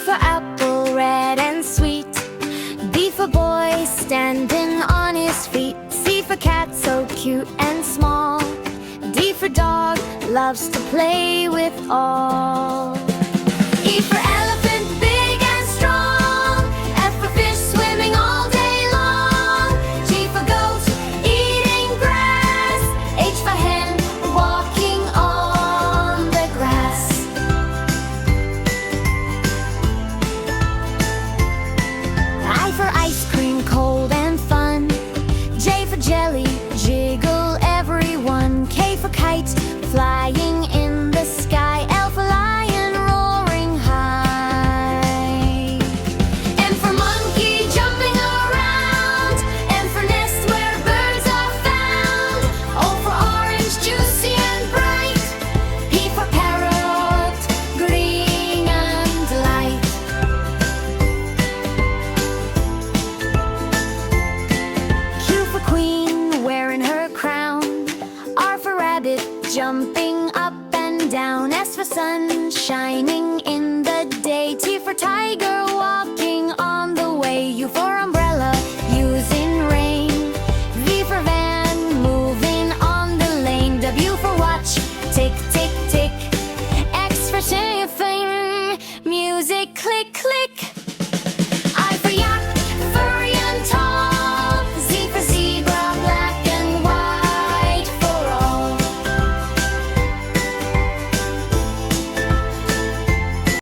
for apple, red and sweet. B for boy, standing on his feet. C for cat, so cute and small. D for dog, loves to play with all. E for elephant, big and strong. F for fish, swimming all day long. G for goat, eating grass. H for hen, walking on the grass. I for ice cream, cold and fun. J for jelly, jiggle everyone. K for kite, flying in the sky. L for lion, roaring high. M for monkey, jumping around. N for nest, where birds are found. O for orange, juicy and bright. P for parrot, green and light. Q for queen, wearing her crown. R for rabbit, jumping up and down. S for sun, shining in the day. T for tiger, walking